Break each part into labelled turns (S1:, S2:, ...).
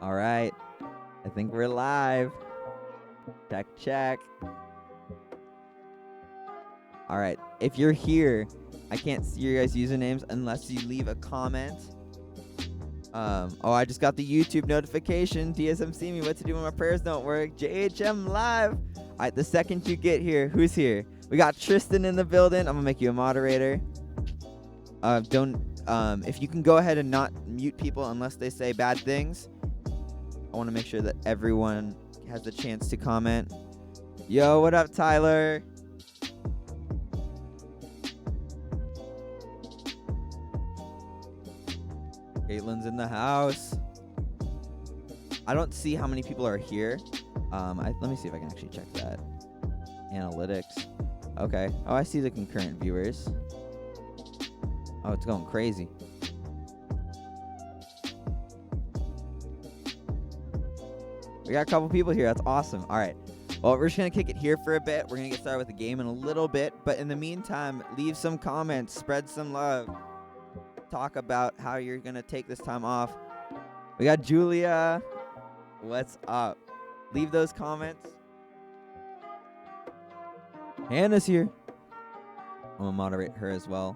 S1: All right. I think we're live. Check, check. All right. If you're here, I can't see your guys' usernames unless you leave a comment. Oh, I just got the YouTube notification. DSM see me. What to do when my prayers don't work? JHM live. All right. The second you get here, who's here? We got Tristan in the building. I'm gonna make you a moderator. If you can go ahead and not mute people unless they say bad things. I want to make sure that everyone has the chance to comment. Yo, what up, Tyler? Caitlin's in the house. I don't see how many people are here. Let me see if I can actually check that. Analytics. Okay. Oh, I see the concurrent viewers. Oh, it's going crazy. We got a couple people here. That's awesome. All right. Well, we're just going to kick it here for a bit. We're going to get started with the game in a little bit. But in the meantime, leave some comments. Spread some love. Talk about how you're going to take this time off. We got Julia. What's up? Leave those comments. Hannah's here. I'm going to moderate her as well.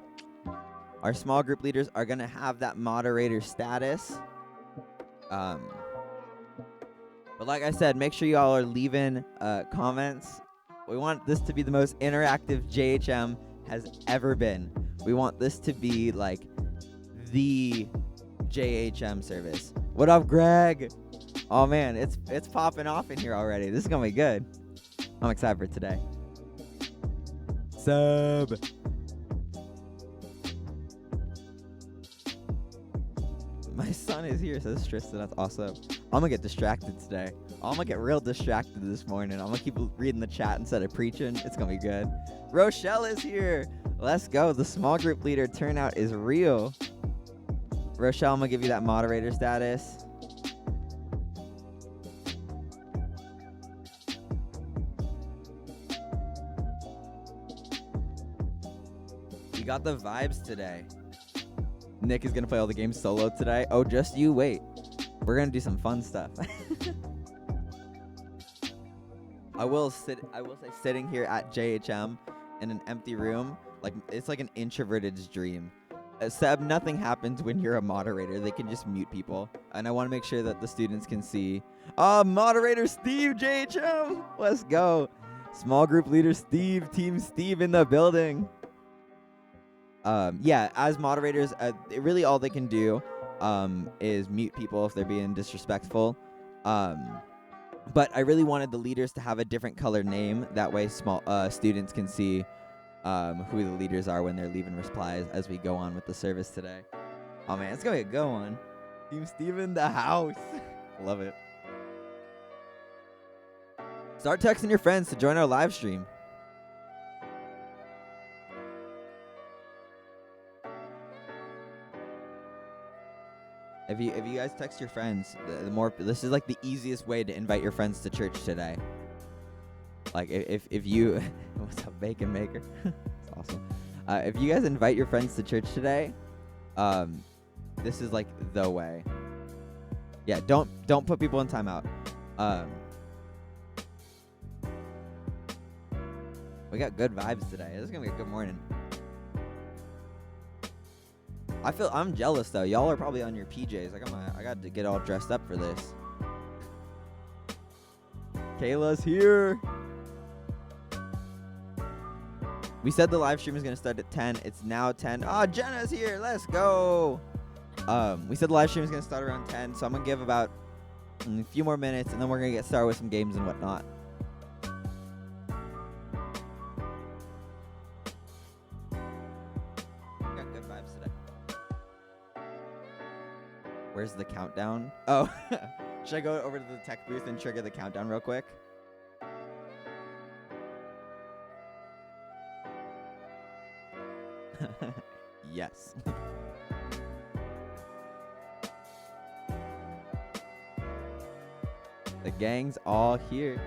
S1: Our small group leaders are going to have that moderator status. But like I said, make sure y'all are leaving comments. We want this to be the most interactive JHM has ever been. We want this to be like the JHM service. What up, Greg? Oh man, it's popping off in here already. This is gonna be good. I'm excited for today. Sub. My son is here, says Tristan. That's awesome. I'm gonna get distracted today. I'm gonna get real distracted this morning. I'm gonna keep reading the chat instead of preaching. It's gonna be good. Rochelle is here. Let's go. The small group leader turnout is real. Rochelle, I'm gonna give you that moderator status. We got the vibes today. Nick is gonna play all the games solo today. Oh, just you wait. We're gonna do some fun stuff. I will say sitting here at JHM in an empty room, like it's like an introverted's dream. Seb, nothing happens when you're a moderator. They can just mute people. And I want to make sure that the students can see. Moderator Steve, JHM. Let's go. Small group leader Steve, team Steve in the building. Yeah, as moderators, really all they can do is mute people if they're being disrespectful. But I really wanted the leaders to have a different color name. That way small students can see who the leaders are when they're leaving replies as we go on with the service today. Oh man, it's gonna be a good one. Team Steve in the house. Love it. Start texting your friends to join our live stream. If you guys text your friends, the more this is like the easiest way to invite your friends to church today. Like if you what's up, Bacon Maker? That's awesome. If you guys invite your friends to church today, this is like the way. Yeah, don't put people in timeout. We got good vibes today. This is gonna be a good morning. I'm jealous though. Y'all are probably on your PJs. I got to get all dressed up for this. Kayla's here. We said the live stream is gonna start at 10. It's now 10. Oh, Jenna's here. Let's go. We said the live stream is gonna start around 10, so I'm gonna give about a few more minutes, and then we're gonna get started with some games and whatnot. Where's the countdown? Oh, should I go over to the tech booth and trigger the countdown real quick? Yes. The gang's all here.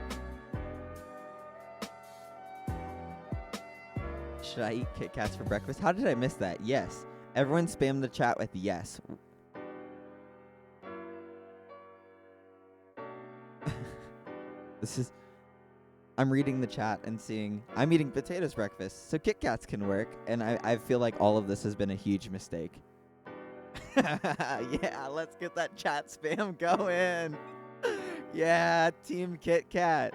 S1: Should I eat Kit Kats for breakfast? How did I miss that? Yes. Everyone spam the chat with yes. I'm reading the chat and seeing I'm eating potatoes breakfast, so Kit Kats can work, and I feel like all of this has been a huge mistake. Yeah, let's get that chat spam going. Yeah, Team Kit Kat.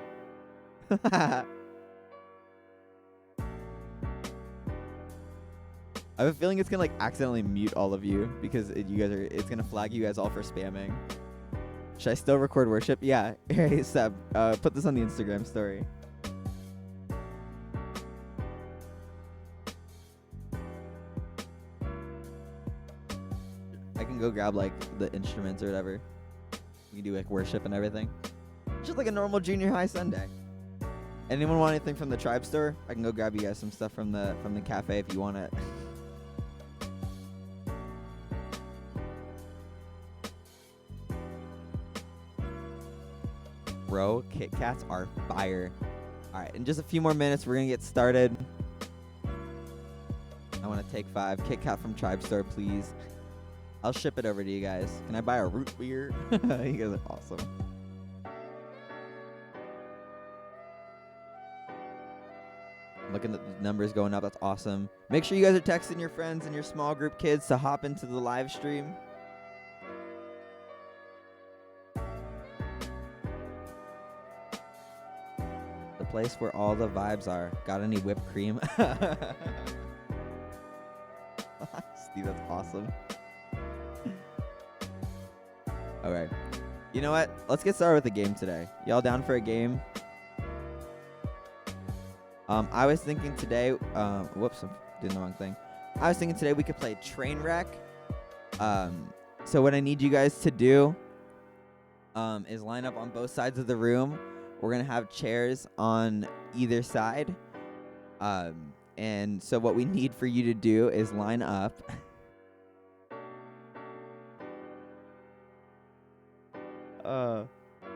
S1: I have a feeling it's gonna like accidentally mute all of you because it's gonna flag you guys all for spamming. Should I still record worship? Yeah. Hey Seb, put this on the Instagram story. I can go grab like the instruments or whatever. We can do like worship and everything. Just like a normal junior high Sunday. Anyone want anything from the Tribe store? I can go grab you guys some stuff from the cafe if you want it. Bro, Kit Kats are fire. All right, in just a few more minutes, we're gonna get started. I want to take 5 Kit Kat from Tribe store, please. I'll ship it over to you guys. Can I buy a root beer? You guys are awesome. Looking at the numbers going up. That's awesome. Make sure you guys are texting your friends and your small group kids to hop into the live stream. The place where all the vibes are. Got any whipped cream? Steve, that's awesome. All right. You know what? Let's get started with the game today. Y'all down for a game? I was thinking today, whoops, I'm doing the wrong thing. I was thinking today we could play Trainwreck. So what I need you guys to do is line up on both sides of the room. We're going to have chairs on either side. And so what we need for you to do is line up.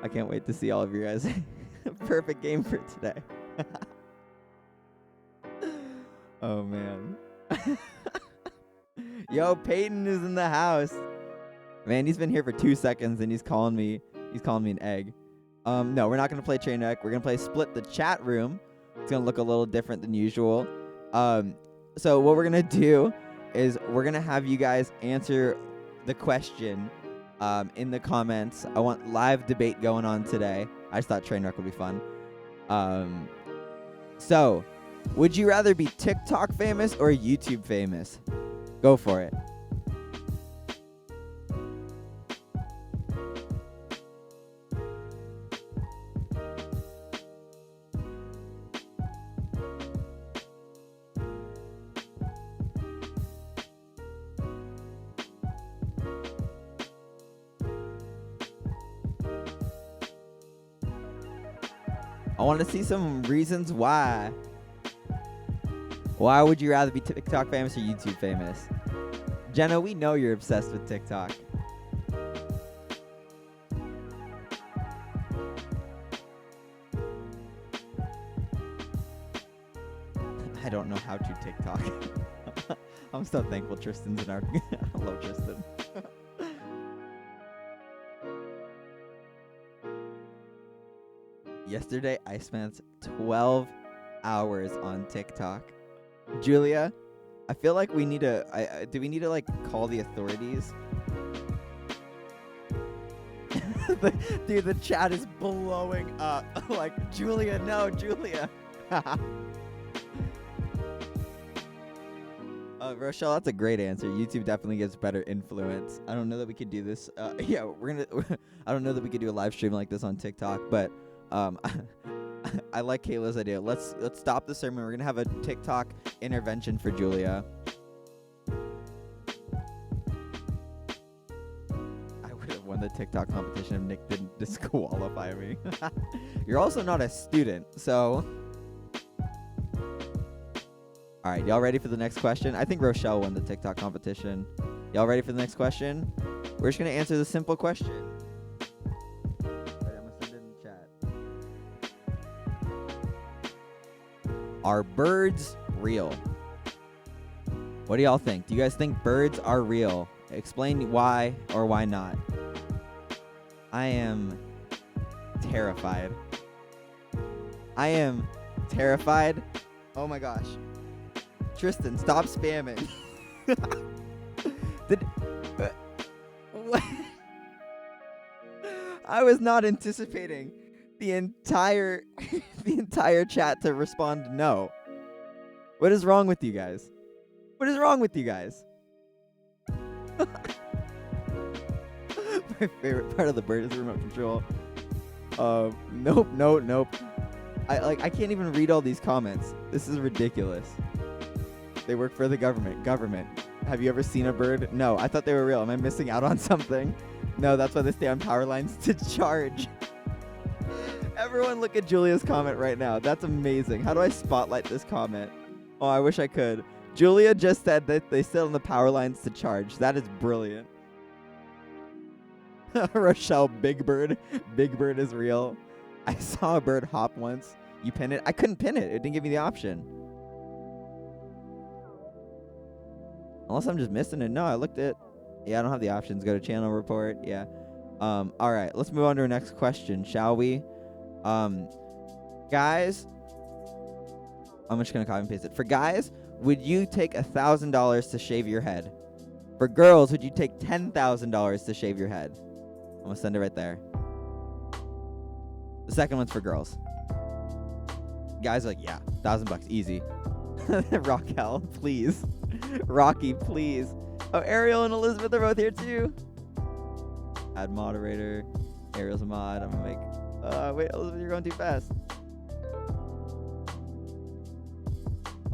S1: I can't wait to see all of you guys. Perfect game for today. Oh, man. Yo, Peyton is in the house. Man, he's been here for 2 seconds, and he's calling me an egg. No, we're not going to play Trainwreck. We're going to play Split the Chat Room. It's going to look a little different than usual. So what we're going to do is we're going to have you guys answer the question in the comments. I want live debate going on today. I just thought Trainwreck would be fun. So, would you rather be TikTok famous or YouTube famous? Go for it. I want to see some reasons why. Why would you rather be TikTok famous or YouTube famous? Jenna, we know you're obsessed with TikTok. I don't know how to TikTok. I'm so thankful Tristan's in our... I love Tristan. Yesterday, I spent 12 hours on TikTok. Julia, I feel like we need to... do we need to, like, call the authorities? Dude, the chat is blowing up. Like, Julia, no, Julia. Rochelle, that's a great answer. YouTube definitely gives better influence. I don't know that we could do this. Yeah, I don't know that we could do a live stream like this on TikTok, but I like Kayla's idea. Let's stop the sermon. We're gonna have a TikTok intervention for Julia. I would have won the TikTok competition if Nick didn't disqualify me. You're also not a student, so. All right, y'all ready for the next question? I think Rochelle won the TikTok competition. Y'all ready for the next question? We're just gonna answer the simple question. Are birds real? What do y'all think? Do you guys think birds are real? Explain why or why not. I am terrified. I am terrified. Oh my gosh. Tristan, stop spamming. Did what? I was not anticipating the entire the entire chat to respond no. What is wrong with you guys? What is wrong with you guys? My favorite part of the bird is remote control. Nope. I can't even read all these comments. This is ridiculous. They work for the government. Government. Have you ever seen a bird? No, I thought they were real. Am I missing out on something? No, that's why they stay on power lines to charge. Everyone look at Julia's comment right now. That's amazing. How do I spotlight this comment? Oh, I wish I could. Julia just said that they sit on the power lines to charge. That is brilliant. Rochelle, Big Bird. Big Bird is real. I saw a bird hop once. You pin it? I couldn't pin it. It didn't give me the option. Unless I'm just missing it. No, I looked at. Yeah, I don't have the options. Go to channel report. Yeah. All right. Let's move on to our next question, shall we? Guys, I'm just gonna copy and paste it. For guys, would you take $1,000 to shave your head? For girls, would you take $10,000 to shave your head? I'm gonna send it right there. The second one's for girls. Guys are like, yeah, $1,000 easy. Raquel, please. Rocky, please. Oh, Ariel and Elizabeth are both here too. Add moderator. Ariel's a mod. I'm gonna make. Wait, Elizabeth, you're going too fast.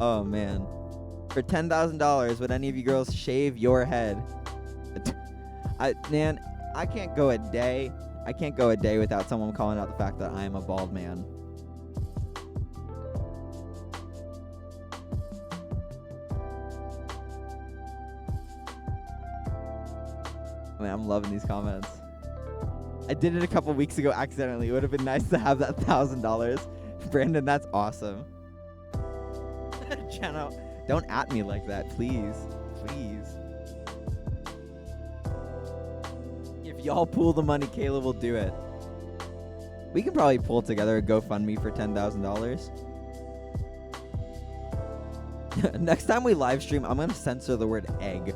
S1: Oh man. For $10,000, would any of you girls shave your head? Man, I can't go a day. I can't go a day without someone calling out the fact that I am a bald man. Man, I'm loving these comments. I did it a couple weeks ago accidentally. It would have been nice to have that $1,000. Brandon, that's awesome. Jano, don't at me like that, please. Please. If y'all pool the money, Kayla will do it. We can probably pull together a GoFundMe for $10,000. Next time we live stream, I'm going to censor the word egg.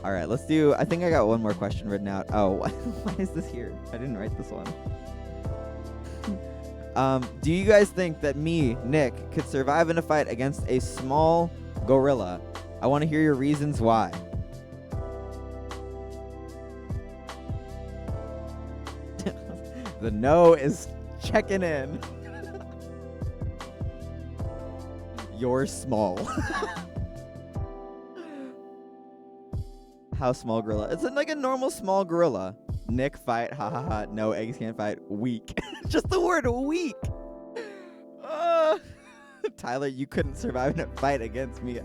S1: All right, let's do. I think I got one more question written out. Oh, why is this here? I didn't write this one. Do you guys think that me, Nick, could survive in a fight against a small gorilla? I want to hear your reasons why. The no is checking in. You're small. How small gorilla? It's like a normal small gorilla. Nick fight, ha ha ha. No, eggs can't fight. Weak. Just the word weak. Tyler, you couldn't survive in a fight against me.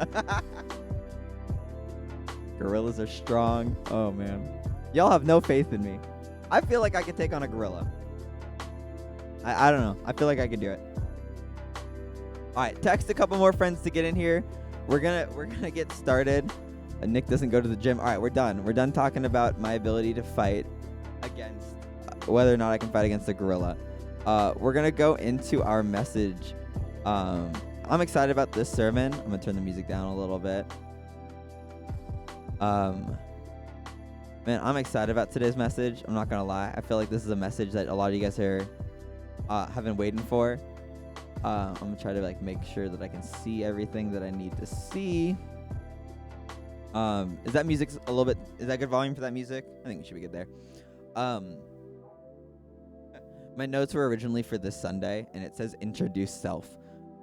S1: Gorillas are strong. Oh man. Y'all have no faith in me. I feel like I could take on a gorilla. I don't know. I feel like I could do it. All right, text a couple more friends to get in here. We're gonna get started. Nick doesn't go to the gym. All right, we're done. We're done talking about my ability to fight against whether or not I can fight against a gorilla. We're gonna go into our message. I'm excited about this sermon. I'm gonna turn the music down a little bit. Man, I'm excited about today's message. I'm not gonna lie. I feel like this is a message that a lot of you guys are have been waiting for. I'm gonna try to make sure that I can see everything that I need to see. Is that music a little bit? Is that good volume for that music? I think we should be good there. My notes were originally for this Sunday, and it says introduce self.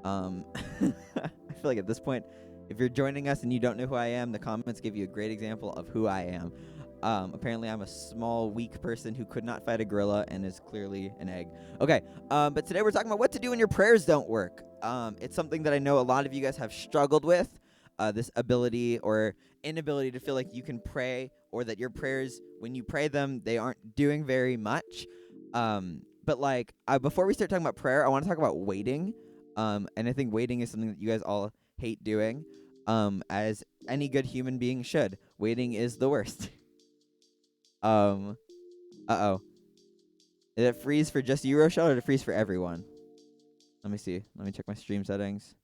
S1: I feel like at this point, if you're joining us and you don't know who I am, the comments give you a great example of who I am. Apparently I'm a small, weak person who could not fight a gorilla and is clearly an egg. Okay, but today we're talking about what to do when your prayers don't work. It's something that I know a lot of you guys have struggled with, this ability or inability to feel like you can pray, or that your prayers, when you pray them, they aren't doing very much. But before we start talking about prayer, I want to talk about waiting. And I think waiting is something that you guys all hate doing, as any good human being should. Waiting is the worst. Uh-oh. Did it freeze for just you, Rochelle, or did it freeze for everyone? Let me see. Let me check my stream settings.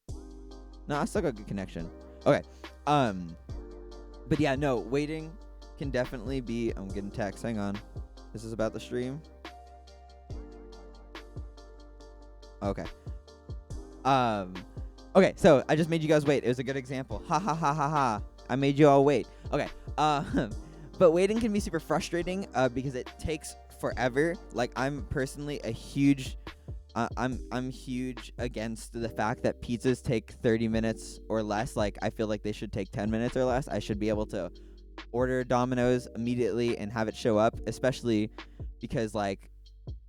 S1: No, I still got good connection. Okay. But yeah, no, waiting can definitely be... I'm getting text. Hang on. This is about the stream. Okay. Okay, so I just made you guys wait. It was a good example. Ha ha ha ha ha. I made you all wait. Okay. But waiting can be super frustrating because it takes forever. Like, I'm personally a huge... I'm huge against the fact that pizzas take 30 minutes or less. Like, I feel like they should take 10 minutes or less. I should be able to order Domino's immediately and have it show up, especially because, like,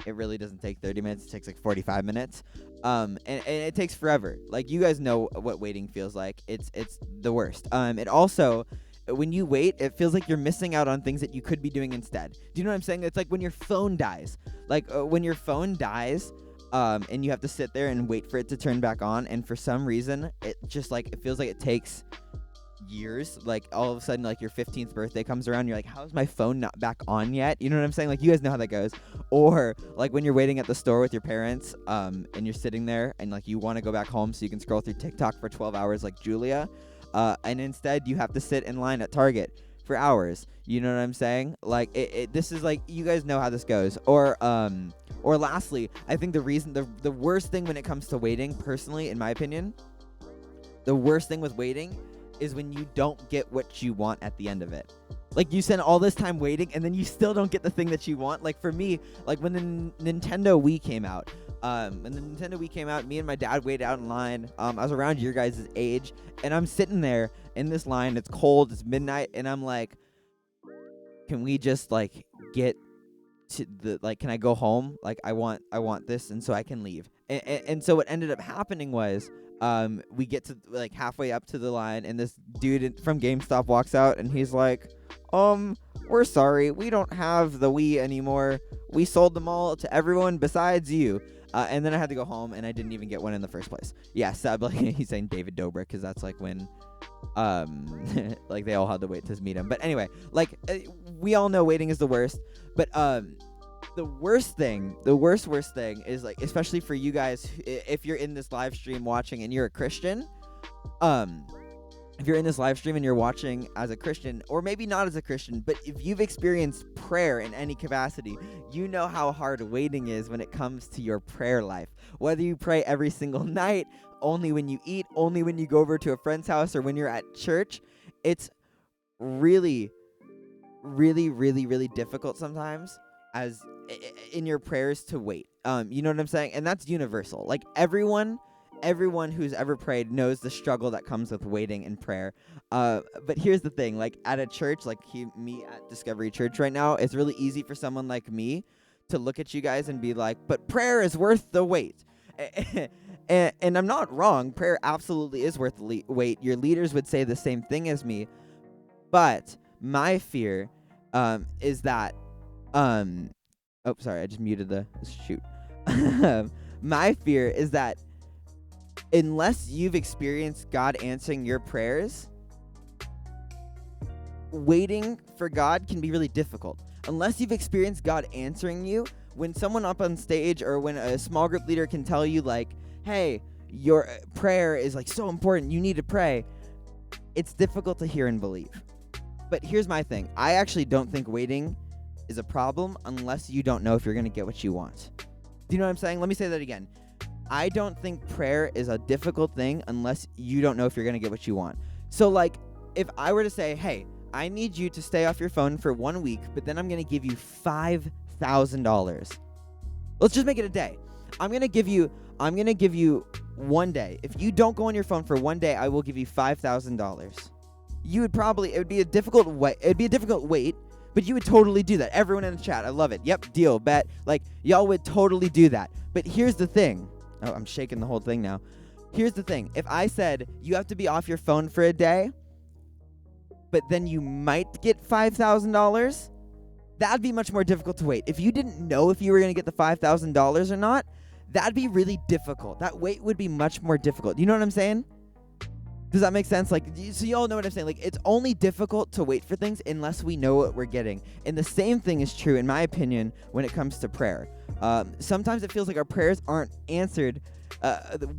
S1: it really doesn't take 30 minutes. It takes like 45 minutes. And it takes forever. Like, you guys know what waiting feels like. It's the worst. It also, when you wait, it feels like you're missing out on things that you could be doing instead. Do you know what I'm saying? It's like when your phone dies. Like, when your phone dies, and you have to sit there and wait for it to turn back on, and for some reason, it just, like, it feels like it takes years. Like, all of a sudden, like, your 15th birthday comes around, you're like, how's my phone not back on yet? You know what I'm saying? Like, you guys know how that goes. Or, like, when you're waiting at the store with your parents, and you're sitting there, and, like, you want to go back home so you can scroll through TikTok for 12 hours like Julia, and instead you have to sit in line at Target for hours. You know what I'm saying? Like, this is, like, you guys know how this goes. Or lastly, I think the worst thing when it comes to waiting, personally, in my opinion, the worst thing with waiting is when you don't get what you want at the end of it. Like, you spend all this time waiting, and then you still don't get the thing that you want. Like, for me, like, when the Nintendo Wii came out, me and my dad waited out in line. I was around your guys' age, and I'm sitting there in this line. It's cold. It's midnight, and I'm like, can we just, like, get to the, like, can I go home? Like, I want this, and so I can leave. And so what ended up happening was, we get to, like, halfway up to the line, and this dude from GameStop walks out, and he's like, we're sorry, we don't have the Wii anymore. We sold them all to everyone besides you. And then I had to go home, and I didn't even get one in the first place. Yeah, sadly, he's saying David Dobrik, because that's, like, when, like, they all had to wait to meet him. But anyway, like, we all know waiting is the worst. But, the worst thing is, like, especially for you guys, if you're in this live stream watching and you're a Christian, if you're in this live stream and you're watching as a Christian, or maybe not as a Christian, but if you've experienced prayer in any capacity, you know how hard waiting is when it comes to your prayer life. Whether you pray every single night, only when you eat, only when you go over to a friend's house, or when you're at church, it's really, really, really, really difficult sometimes as in your prayers to wait. You know what I'm saying? And that's universal. Like, everyone who's ever prayed knows the struggle that comes with waiting in prayer. But here's the thing, like, at a church, like me at Discovery Church right now, it's really easy for someone like me to look at you guys and be like, but prayer is worth the wait. And I'm not wrong. Prayer absolutely is worth the wait. Your leaders would say the same thing as me. But my fear is that oh, sorry, I just muted the shoot. My fear is that unless you've experienced God answering your prayers, waiting for God can be really difficult. Unless you've experienced God answering you, when someone up on stage or when a small group leader can tell you, like, hey, your prayer is, like, so important, you need to pray, it's difficult to hear and believe. But here's my thing. I actually don't think waiting is a problem unless you don't know if you're going to get what you want. Do you know what I'm saying? Let me say that again. I don't think prayer is a difficult thing unless you don't know if you're going to get what you want. So, like, if I were to say, hey, I need you to stay off your phone for 1 week, but then I'm going to give you $5,000. Let's just make it a day. I'm going to give you 1 day. If you don't go on your phone for 1 day, I will give you $5,000. It would be a difficult wait, but you would totally do that. Everyone in the chat, I love it. Yep, deal, bet. Like, y'all would totally do that. But here's the thing. Oh, I'm shaking the whole thing now. Here's the thing. If I said you have to be off your phone for a day, but then you might get $5,000, that'd be much more difficult to wait. If you didn't know if you were going to get the $5,000 or not, that'd be really difficult. That wait would be much more difficult. You know what I'm saying? Does that make sense? Like, so you all know what I'm saying. Like, it's only difficult to wait for things unless we know what we're getting. And the same thing is true, in my opinion, when it comes to prayer. Sometimes it feels like our prayers aren't answered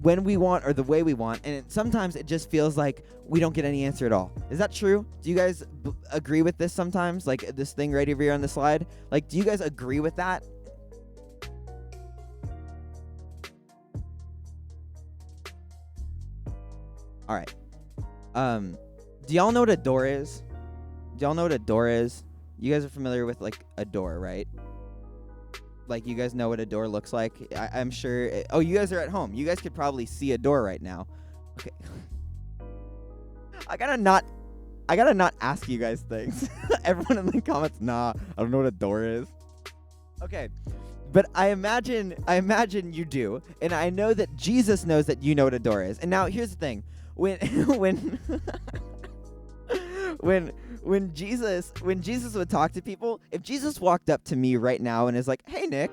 S1: when we want or the way we want. And sometimes it just feels like we don't get any answer at all. Is that true? Do you guys agree with this sometimes? Like this thing right over here on the slide? Like, do you guys agree with that? All right. Do y'all know what a door is? Do y'all know what a door is? You guys are familiar with like a door, right? Like, you guys know what a door looks like? I'm sure. Oh, you guys are at home. You guys could probably see a door right now. Okay. I gotta not ask you guys things. Everyone in the comments, nah, I don't know what a door is. Okay. But I imagine you do, and I know that Jesus knows that you know what a door is. And now here's the thing: when Jesus would talk to people, if Jesus walked up to me right now and is like, "Hey Nick,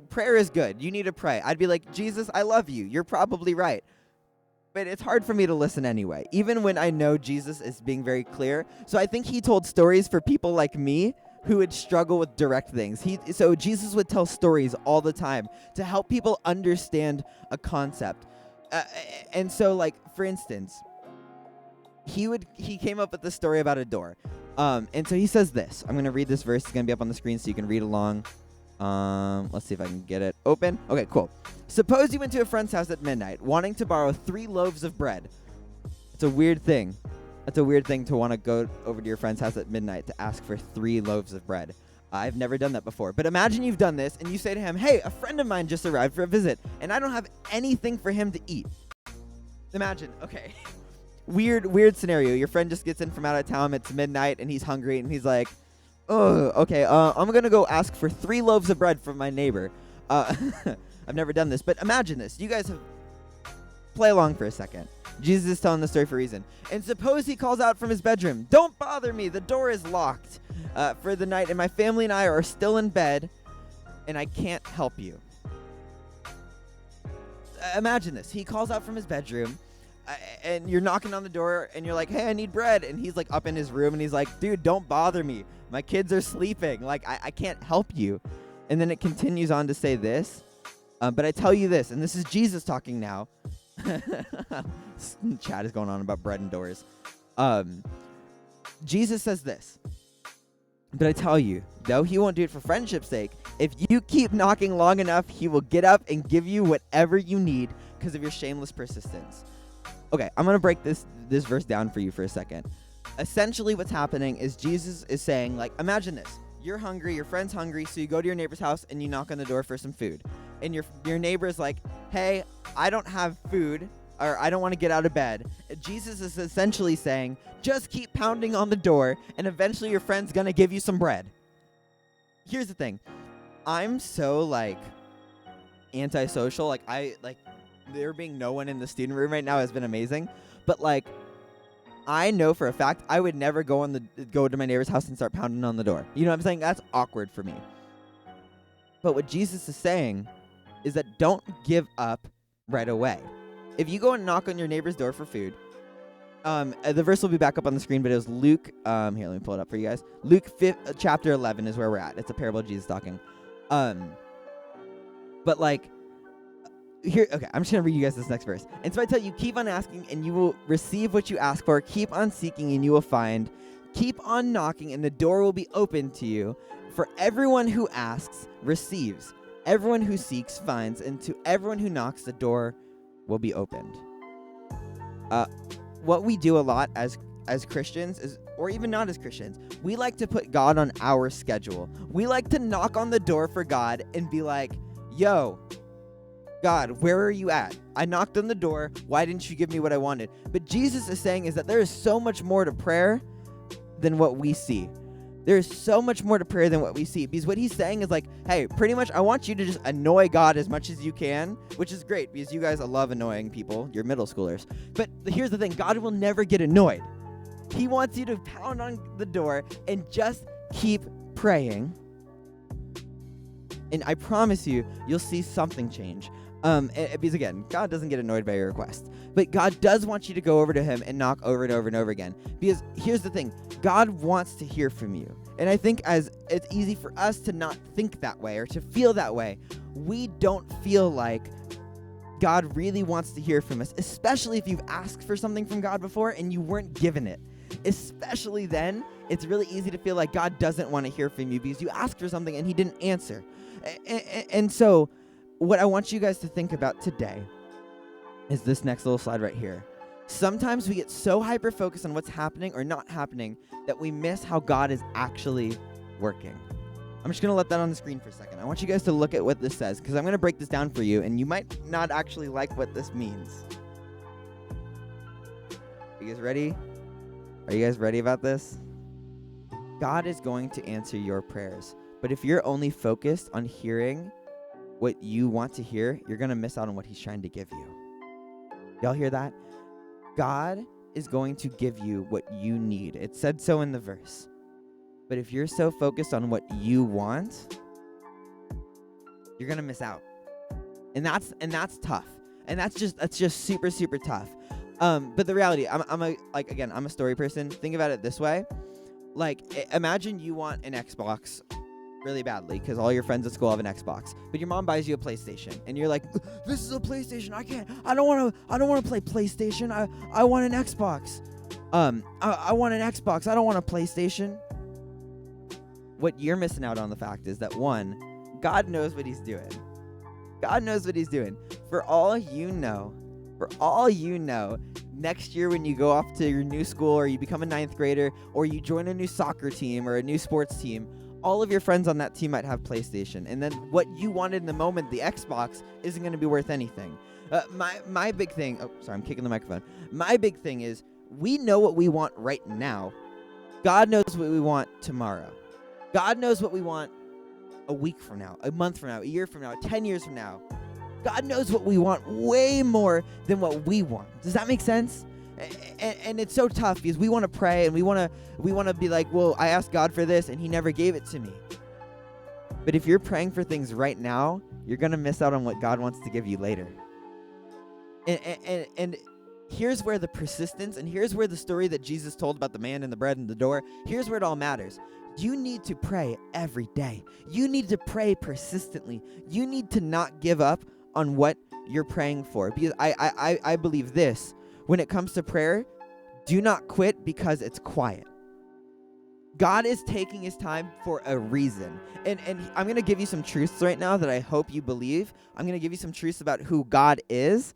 S1: prayer is good. You need to pray," I'd be like, "Jesus, I love you. You're probably right." But it's hard for me to listen anyway, even when I know Jesus is being very clear. So I think he told stories for people like me who would struggle with direct things. So Jesus would tell stories all the time to help people understand a concept. And so, like, for instance, he came up with the story about a door. And so he says this. I'm going to read this verse. It's going to be up on the screen so you can read along. Let's see if I can get it open. Okay, cool. Suppose you went to a friend's house at midnight, wanting to borrow 3 loaves of bread. It's a weird thing. That's a weird thing to want to go over to your friend's house at midnight to ask for 3 loaves of bread. I've never done that before. But imagine you've done this and you say to him, "Hey, a friend of mine just arrived for a visit, and I don't have anything for him to eat." Imagine, okay. Weird scenario. Your friend just gets in from out of town. It's midnight, and he's hungry, and he's like, "Oh, okay, I'm going to go ask for 3 loaves of bread from my neighbor." I've never done this, but imagine this. You guys play along for a second. Jesus is telling the story for a reason. And suppose he calls out from his bedroom, "Don't bother me. The door is locked for the night, and my family and I are still in bed, and I can't help you." Imagine this. He calls out from his bedroom, and you're knocking on the door, and you're like, "Hey, I need bread." And he's like up in his room, and he's like, "Dude, don't bother me. My kids are sleeping. Like, I can't help you." And then it continues on to say this. But I tell you this, and this is Jesus talking now. Chat is going on about bread and doors. Jesus says this. "But I tell you, though he won't do it for friendship's sake, if you keep knocking long enough, he will get up and give you whatever you need because of your shameless persistence." Okay, I'm going to break this verse down for you for a second. Essentially what's happening is Jesus is saying, like, imagine this. You're hungry, your friend's hungry, so you go to your neighbor's house and you knock on the door for some food. And your neighbor is like, "Hey, I don't have food, or I don't want to get out of bed." Jesus is essentially saying, just keep pounding on the door, and eventually your friend's going to give you some bread. Here's the thing. I'm so, like, antisocial. Like, there being no one in the student room right now has been amazing. But, like, I know for a fact I would never go to my neighbor's house and start pounding on the door. You know what I'm saying? That's awkward for me. But what Jesus is saying is that don't give up right away. If you go and knock on your neighbor's door for food, the verse will be back up on the screen, but it was Luke. Here, let me pull it up for you guys. Luke chapter 11 is where we're at. It's a parable of Jesus talking. But like, here, okay, I'm just going to read you guys this next verse. "And so I tell you, keep on asking and you will receive what you ask for. Keep on seeking and you will find. Keep on knocking and the door will be opened to you. For everyone who asks receives. Everyone who seeks finds. And to everyone who knocks, the door will be opened." What we do a lot as Christians is, or even not as Christians, we like to put God on our schedule. We like to knock on the door for God and be like, "Yo, God, where are you at? I knocked on the door. Why didn't you give me what I wanted?" But Jesus is saying is that there is so much more to prayer than what we see. There is so much more to prayer than what we see. Because what he's saying is like, hey, pretty much I want you to just annoy God as much as you can, which is great because you guys love annoying people. You're middle schoolers. But here's the thing. God will never get annoyed. He wants you to pound on the door and just keep praying. And I promise you, you'll see something change. Because again, God doesn't get annoyed by your request, but God does want you to go over to him and knock over and over and over again. Because here's the thing, God wants to hear from you. And I think as it's easy for us to not think that way or to feel that way, we don't feel like God really wants to hear from us, especially if you've asked for something from God before and you weren't given it. Especially then, it's really easy to feel like God doesn't want to hear from you because you asked for something and he didn't answer. And so what I want you guys to think about today is this next little slide right here. Sometimes we get so hyper-focused on what's happening or not happening that we miss how God is actually working. I'm just going to let that on the screen for a second. I want you guys to look at what this says because I'm going to break this down for you, and you might not actually like what this means. Are you guys ready? Are you guys ready about this? God is going to answer your prayers, but if you're only focused on hearing what you want to hear, you're going to miss out on what he's trying to give you. Y'all hear that? God is going to give you what you need. It said so in the verse. But if you're so focused on what you want, you're going to miss out. And that's tough. And that's just super, super tough. But the reality, I'm a story person. Think about it this way. Like, imagine you want an Xbox really badly because all your friends at school have an Xbox, but your mom buys you a PlayStation and you're like, this is a PlayStation, I don't want to play PlayStation, I want an Xbox. I want an Xbox, I don't want a PlayStation. What you're missing out on the fact is that one, God knows what he's doing. God knows what he's doing. For all you know, next year when you go off to your new school or you become a 9th grader or you join a new soccer team or a new sports team, all of your friends on that team might have PlayStation. And then what you wanted in the moment, the Xbox, isn't going to be worth anything. My big thing, I'm kicking the microphone. My big thing is we know what we want right now. God knows what we want tomorrow. God knows what we want a week from now, a month from now, a year from now, 10 years from now. God knows what we want way more than what we want. Does that make sense? And it's so tough because we want to pray and we want to be like, well, I asked God for this and he never gave it to me. But if you're praying for things right now, you're going to miss out on what God wants to give you later. And here's where the persistence, and here's where the story that Jesus told about the man and the bread and the door, here's where it all matters. You need to pray every day. You need to pray persistently. You need to not give up on what you're praying for. Because I believe this. When it comes to prayer, do not quit because it's quiet. God is taking his time for a reason. And I'm going to give you some truths right now that I hope you believe. I'm going to give you some truths about who God is,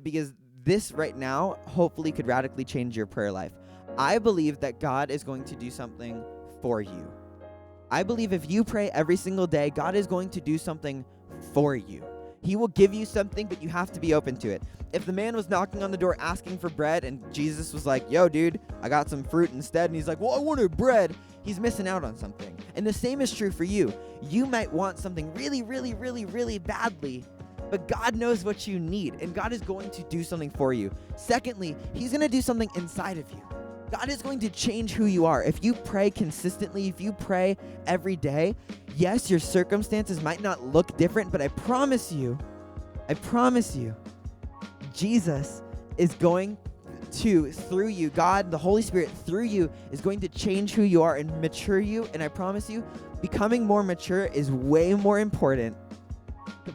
S1: because this right now hopefully could radically change your prayer life. I believe that God is going to do something for you. I believe if you pray every single day, God is going to do something for you. He will give you something, but you have to be open to it. If the man was knocking on the door asking for bread and Jesus was like, yo, dude, I got some fruit instead, and he's like, well, I wanted bread, he's missing out on something. And the same is true for you. You might want something really, really, really, really badly, but God knows what you need, and God is going to do something for you. Secondly, he's going to do something inside of you. God is going to change who you are. If you pray consistently, if you pray every day, yes, your circumstances might not look different, but I promise you, Jesus is going to, through you, God, the Holy Spirit, through you, is going to change who you are and mature you. And I promise you, becoming more mature is way more important.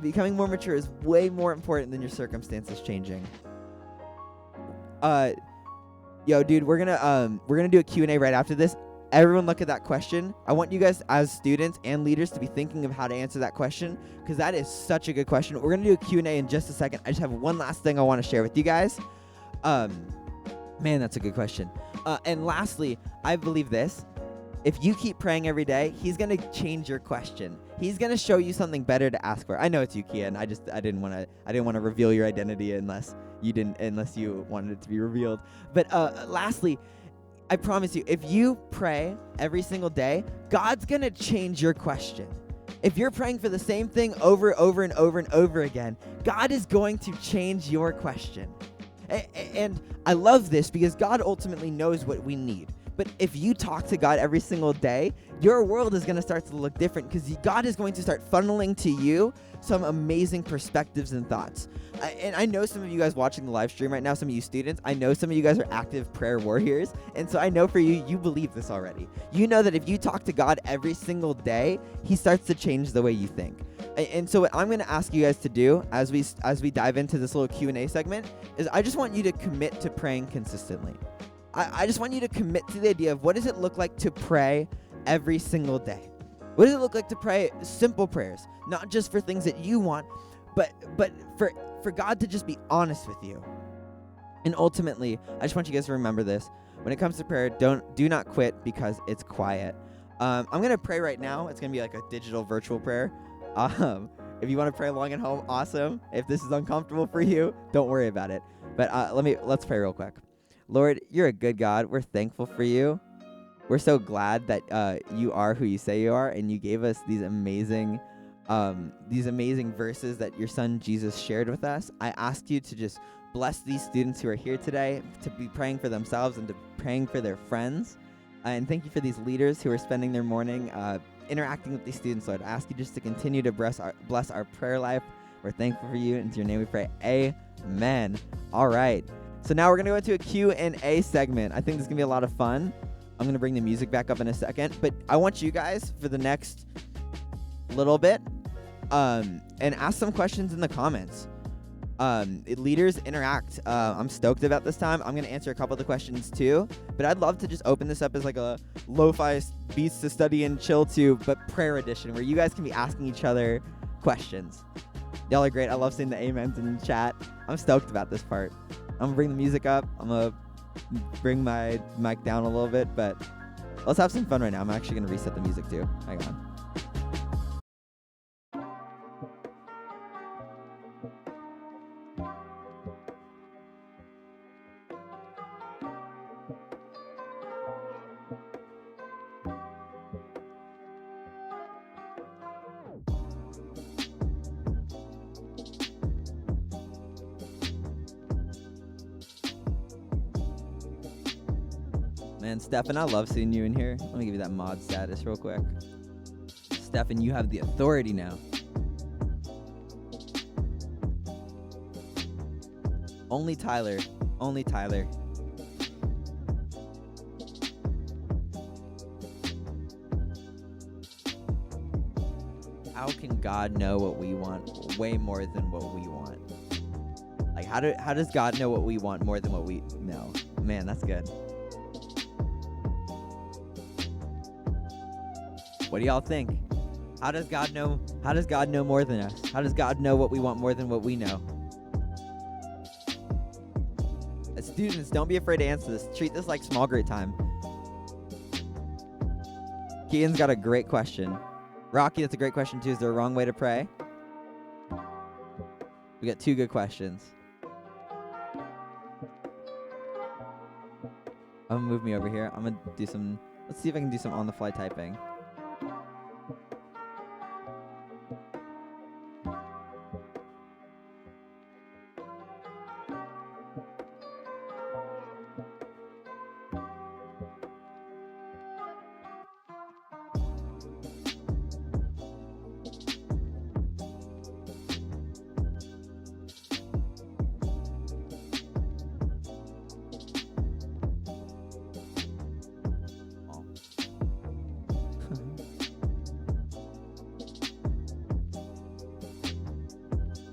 S1: Becoming more mature is way more important than your circumstances changing. Yo, dude, we're gonna do a Q&A right after this. Everyone look at that question. I want you guys as students and leaders to be thinking of how to answer that question because that is such a good question. We're going to do a Q&A in just a second. I just have one last thing I want to share with you guys. Man, that's a good question. And lastly, I believe this. If you keep praying every day, he's going to change your question. He's going to show you something better to ask for. I know it's you, Kian. I didn't want to reveal your identity unless you wanted it to be revealed. But lastly, I promise you, if you pray every single day, God's going to change your question. If you're praying for the same thing over and over again, God is going to change your question. And I love this because God ultimately knows what we need. But if you talk to God every single day, your world is going to start to look different because God is going to start funneling to you some amazing perspectives and thoughts. And I know some of you guys watching the live stream right now, some of you students, I know some of you guys are active prayer warriors. And so I know for you, you believe this already. You know that if you talk to God every single day, he starts to change the way you think. And so what I'm going to ask you guys to do as we dive into this little Q&A segment is I just want you to commit to praying consistently. I just want you to commit to the idea of what does it look like to pray every single day? What does it look like to pray simple prayers, not just for things that you want, but for God to just be honest with you? And ultimately, I just want you guys to remember this. When it comes to prayer, do not quit because it's quiet. I'm going to pray right now. It's going to be like a digital virtual prayer. If you want to pray along at home, awesome. If this is uncomfortable for you, don't worry about it. But let's pray real quick. Lord, you're a good God. We're thankful for you. We're so glad that you are who you say you are, and you gave us these amazing verses that your son Jesus shared with us. I ask you to just bless these students who are here today, to be praying for themselves and to praying for their friends. And thank you for these leaders who are spending their morning interacting with these students, Lord. I ask you just to continue to bless our prayer life. We're thankful for you. In your name we pray. Amen. All right. So now we're going to go into a Q&A segment. I think this is going to be a lot of fun. I'm going to bring the music back up in a second. But I want you guys, for the next little bit, and ask some questions in the comments. Leaders interact. I'm stoked about this time. I'm going to answer a couple of the questions too. But I'd love to just open this up as like a lo-fi beats to study and chill to, but prayer edition, where you guys can be asking each other questions. Y'all are great. I love seeing the amens in the chat. I'm stoked about this part. I'm going to bring the music up. I'm going to bring my mic down a little bit, but let's have some fun right now. I'm actually going to reset the music too. Hang on. Man, Stefan, I love seeing you in here. Let me give you that mod status real quick. Stefan, you have the authority now. Only Tyler. Only Tyler. How can God know what we want way more than what we want? Like, how does God know what we want more than what we know? Man, that's good. What do y'all think? How does God know? How does God know more than us? How does God know what we want more than what we know? As students, don't be afraid to answer this. Treat this like small group time. Keaton's got a great question. Rocky, that's a great question too. Is there a wrong way to pray? We got two good questions. I'm gonna move me over here. I'm gonna do some. Let's see if I can do some on-the-fly typing.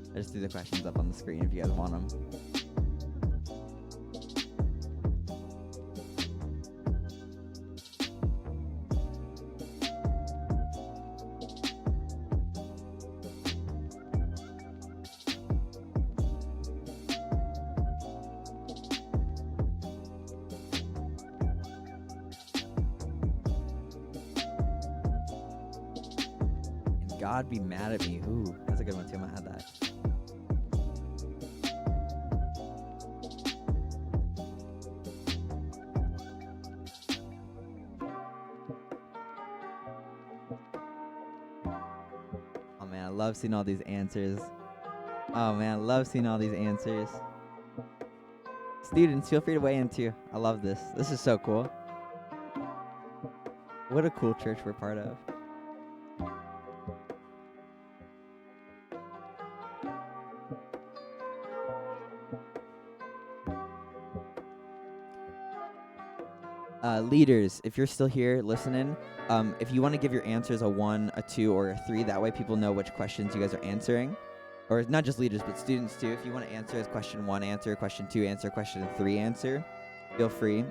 S1: I just threw the questions up on the screen if you guys want them. And God be mad at me. Ooh, that's a good one too. I'm gonna add that. I love seeing all these answers. Oh man, I love seeing all these answers. Students, feel free to weigh in too. I love this. This is so cool. What a cool church we're part of. Leaders, if you're still here listening, if you want to give your answers a 1, a 2, or a 3, that way people know which questions you guys are answering. Or not just leaders, but students too. If you want to answer as question 1, answer, question 2, answer, question 3, answer, feel free.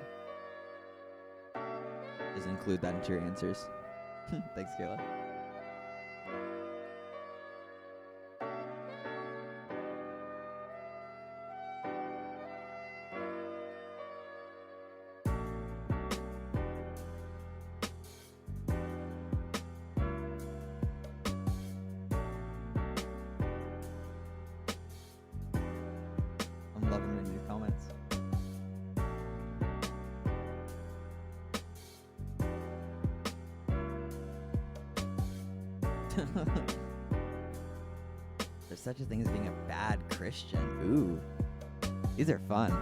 S1: Just include that into your answers. Thanks, Kayla. I'm loving reading these comments. There's such a thing as being a bad Christian. Ooh. These are fun.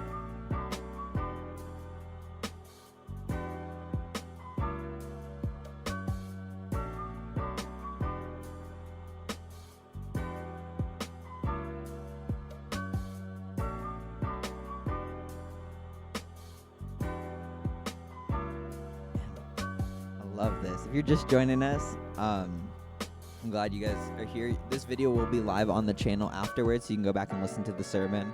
S1: I love this. If you're just joining us, I'm glad you guys are here. This video will be live on the channel afterwards, so you can go back and listen to the sermon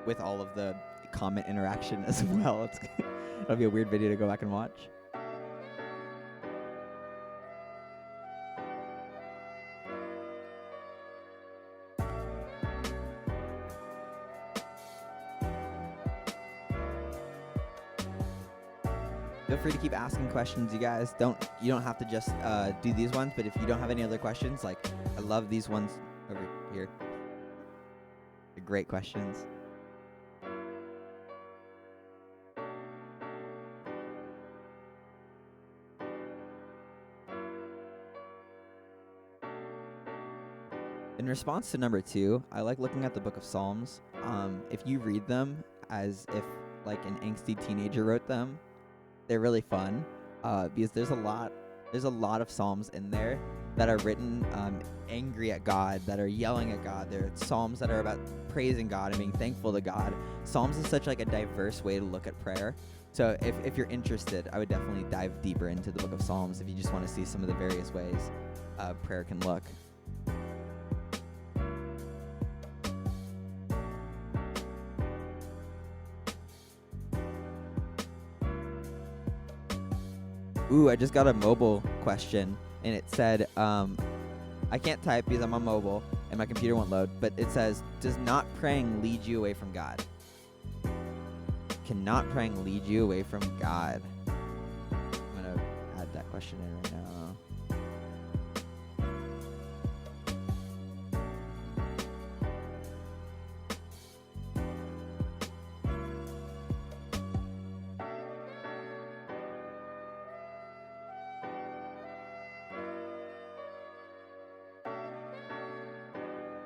S1: with all of the comment interaction as well. It'll be a weird video to go back and watch. Feel free to keep asking questions, you guys. You don't have to just do these ones, but if you don't have any other questions, like I love these ones over here. They're great questions. In response to number 2, I like looking at the book of Psalms. If you read them as if like an angsty teenager wrote them, they're really fun because there's a lot of Psalms in there that are written angry at God, that are yelling at God. There are Psalms that are about praising God and being thankful to God. Psalms is such like a diverse way to look at prayer. So if you're interested, I would definitely dive deeper into the book of Psalms if you just want to see some of the various ways prayer can look. Ooh, I just got a mobile question, and it said, I can't type because I'm on mobile, and my computer won't load, but it says, does not praying lead you away from God? Can not praying lead you away from God? I'm going to add that question in right now.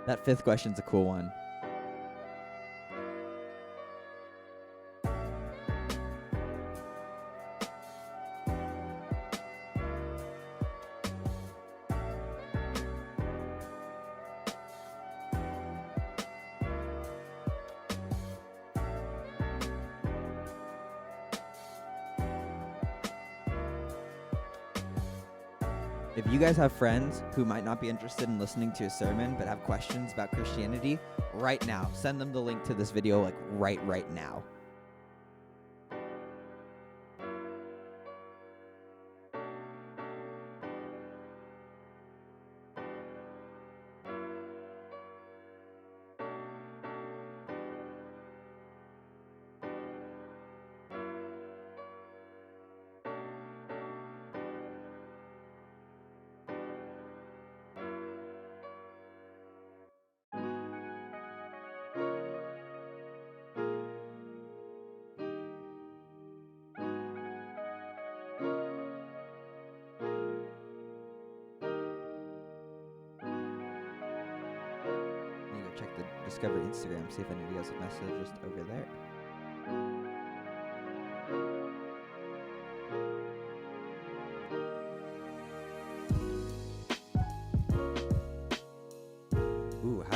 S1: That 5th question's a cool one. If you guys have friends who might not be interested in listening to a sermon but have questions about Christianity, right now, send them the link to this video like right now. Check the Discover Instagram, see if any of you guys have messages over there.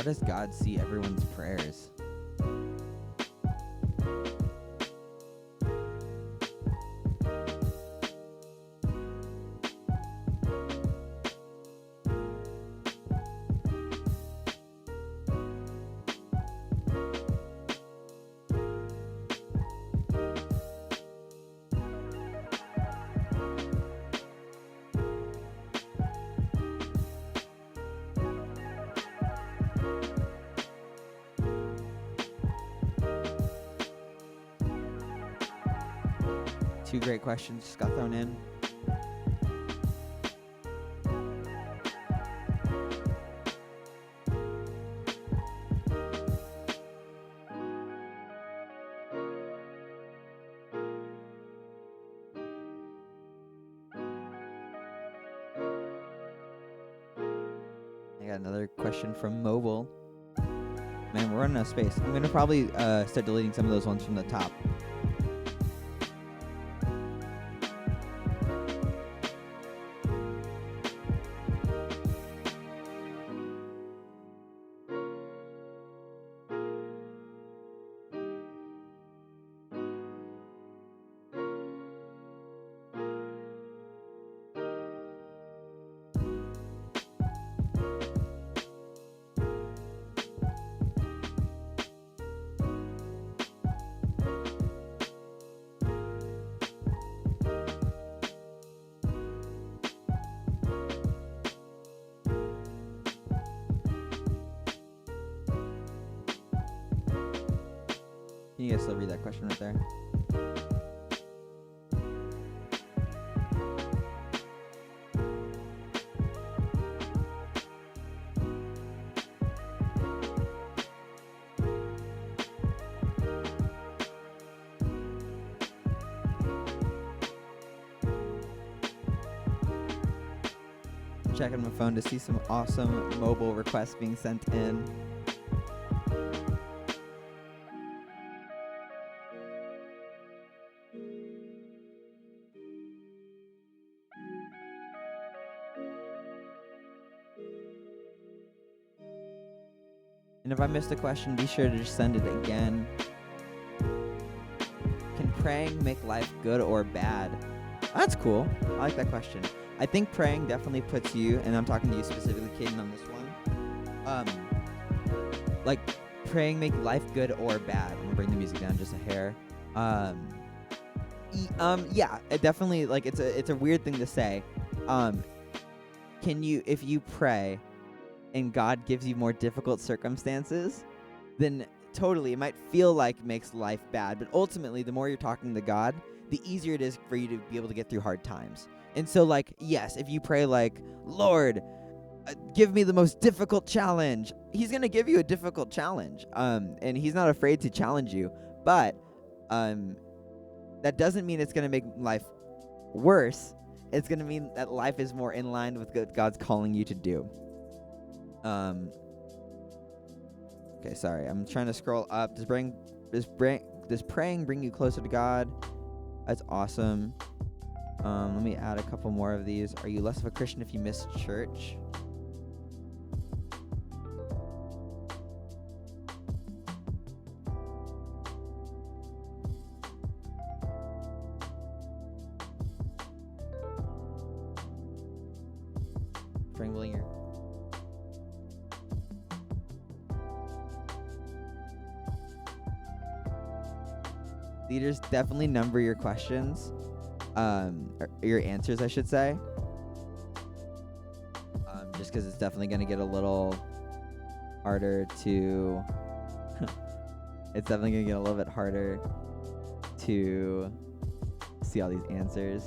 S1: How does God see everyone's prayers? Two great questions just got thrown in. I got another question from mobile. Man, we're running out of space. I'm going to probably start deleting some of those ones from the top. Can you guys still read that question right there? I'm checking my phone to see some awesome mobile requests being sent in. And if I missed a question, be sure to just send it again. Can praying make life good or bad? That's cool. I like that question. I think praying definitely puts you, and I'm talking to you specifically, Caden, on this one. Like, praying make life good or bad. I'm gonna bring the music down just a hair. Yeah, it definitely, like, it's a weird thing to say. If you pray and God gives you more difficult circumstances, then totally, it might feel like it makes life bad. But ultimately, the more you're talking to God, the easier it is for you to be able to get through hard times. And so, like, yes, if you pray like, Lord, give me the most difficult challenge, he's going to give you a difficult challenge. And he's not afraid to challenge you. But that doesn't mean it's going to make life worse. It's going to mean that life is more in line with what God's calling you to do. Okay, sorry. I'm trying to scroll up. Does praying bring you closer to God? That's awesome. Let me add a couple more of these. Are you less of a Christian if you miss church? Frank Willinger. Leaders, definitely number your questions. Or your answers, I should say. Just because it's definitely going to get a little harder to... it's definitely going to get a little bit harder to see all these answers.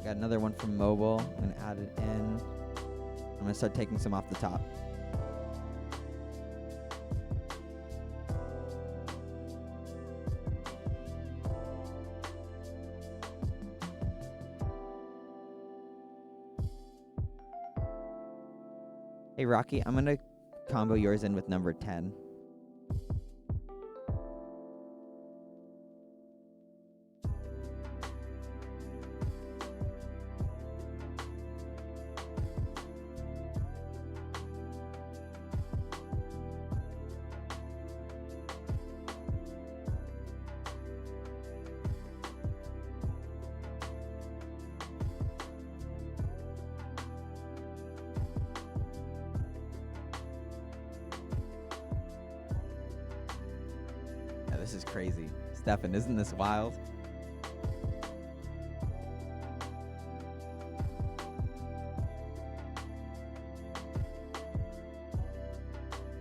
S1: I got another one from mobile. I'm going to add it in. I'm going to start taking some off the top. Hey, Rocky, I'm going to combo yours in with number 10. This is crazy. Stefan, isn't this wild?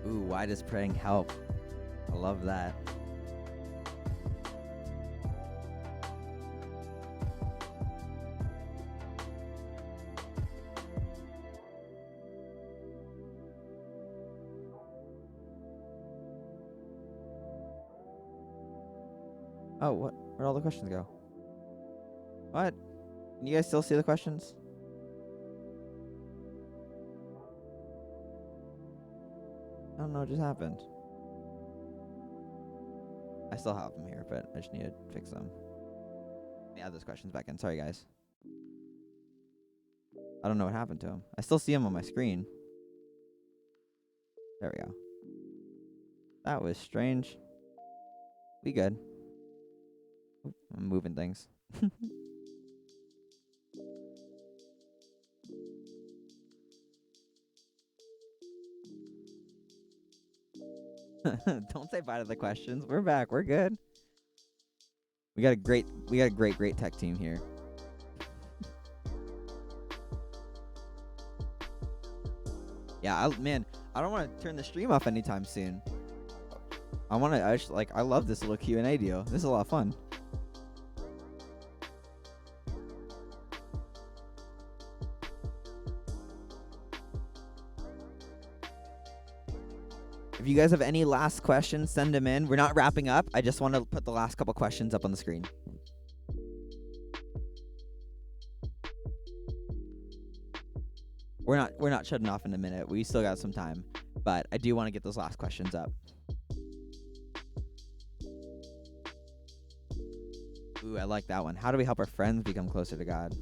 S1: Ooh, why does praying help? I love that. Oh, what? Where'd all the questions go? What? Can you guys still see the questions? I don't know what just happened. I still have them here, but I just need to fix them. Let me add those questions back in. Sorry, guys. I don't know what happened to them. I still see them on my screen. There we go. That was strange. We good. Oop, I'm moving things. Don't say bye to the questions. We're back. We're good. We got a great tech team here. Yeah, man, I don't want to turn the stream off anytime soon. I love this little Q&A deal. This is a lot of fun. If you guys have any last questions, send them in. We're not wrapping up. I just want to put the last couple questions up on the screen. We're not shutting off in a minute. We still got some time, but I do want to get those last questions up. Ooh, I like that one. How do we help our friends become closer to God?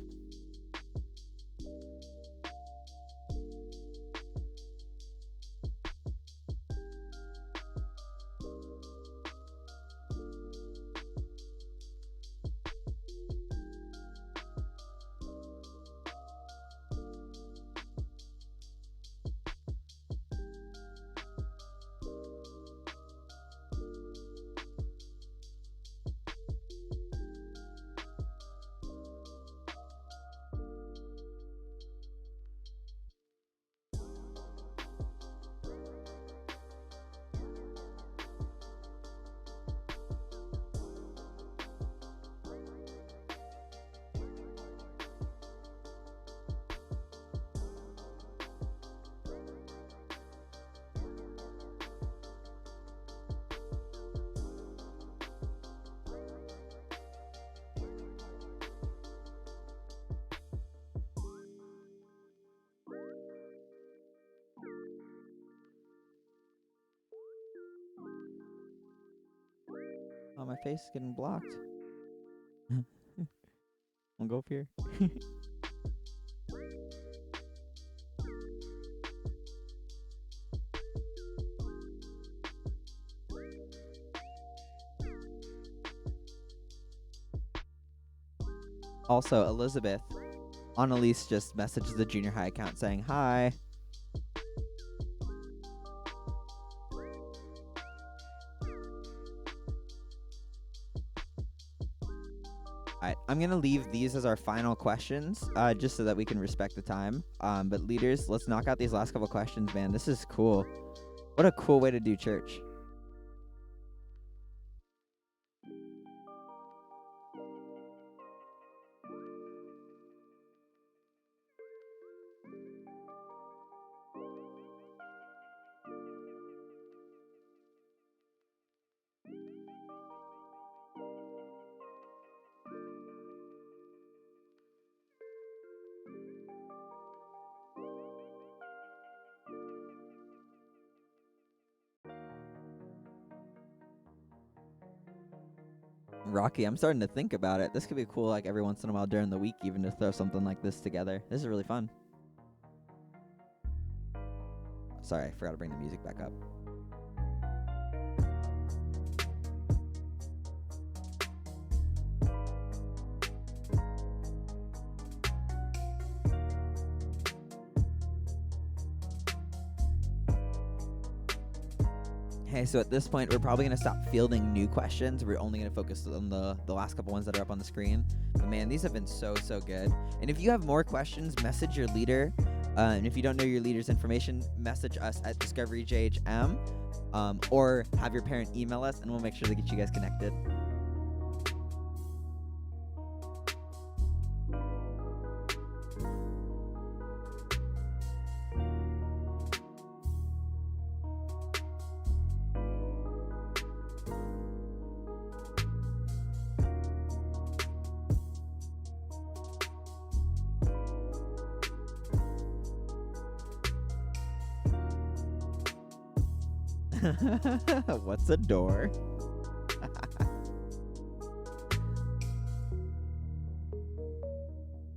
S1: Oh, my face is getting blocked. I'll go up here. Also, Elizabeth, Annalise just messaged the junior high account saying hi. Alright, I'm going to leave these as our final questions, just so that we can respect the time. But leaders, let's knock out these last couple questions, man. This is cool. What a cool way to do church. Rocky, I'm starting to think about it. This could be cool, like every once in a while during the week, even to throw something like this together. This is really fun. Sorry, I forgot to bring the music back up. Okay, so at this point, we're probably going to stop fielding new questions. We're only going to focus on the last couple ones that are up on the screen. But man, these have been so good. And if you have more questions, message your leader. And if you don't know your leader's information, message us at Discovery JHM, or have your parent email us, and we'll make sure to get you guys connected. What's a door?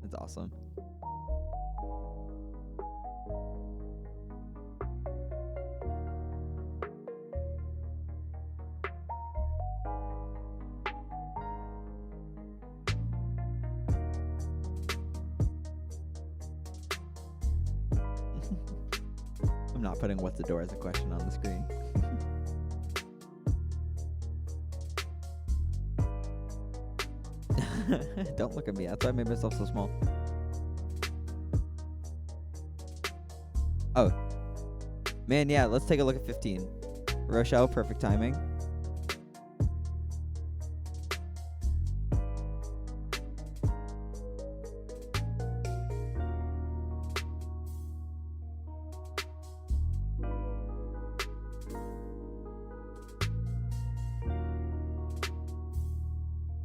S1: That's awesome. I'm not putting what's a door as a question on the screen. Don't look at me. That's why I made myself so small. Oh. Man, yeah, let's take a look at 15. Rochelle, perfect timing.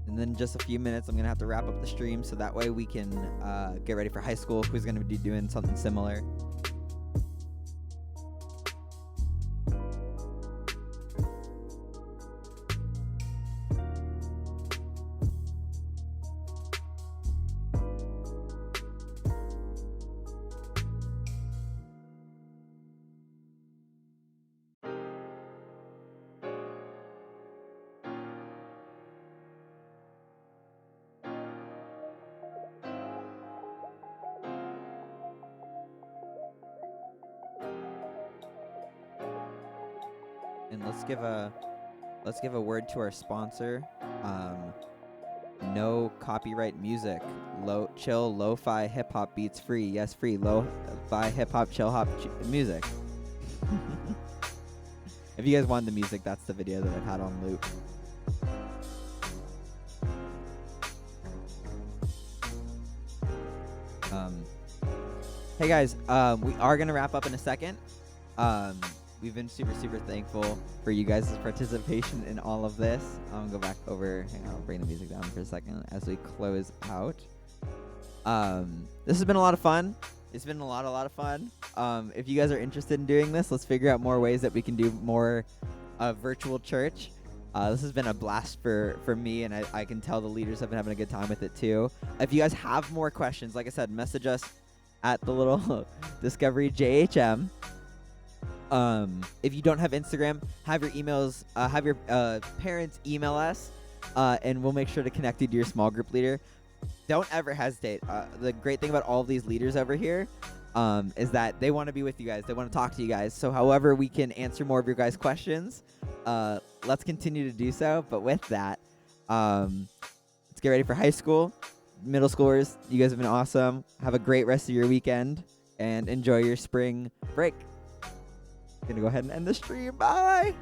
S1: And then just a few minutes, I'm going to have to wrap up the stream so that way we can get ready for high school, who's going to be doing something similar. And let's give a word to our sponsor. No copyright music. Chill lo-fi hip hop beats free. Yes, free lo-fi hip hop chill hop music. If you guys want the music, that's the video that I've had on loop. Hey guys, we are gonna wrap up in a second. We've been super thankful for you guys' participation in all of this. I'm gonna go back over. Hang on, I'll bring the music down for a second as we close out. This has been a lot of fun. It's been a lot of fun. If you guys are interested in doing this, let's figure out more ways that we can do more virtual church. This has been a blast for me, and I can tell the leaders have been having a good time with it too. If you guys have more questions, like I said, message us at the little Discovery JHM. If you don't have Instagram, have your emails, have your parents email us, and we'll make sure to connect you to your small group leader. Don't ever hesitate. The great thing about all of these leaders over here is that they want to be with you guys. They want to talk to you guys. So however we can answer more of your guys' questions, let's continue to do so. But with that, let's get ready for high school. Middle schoolers, you guys have been awesome. Have a great rest of your weekend and enjoy your spring break. Gonna go ahead and end the stream. Bye.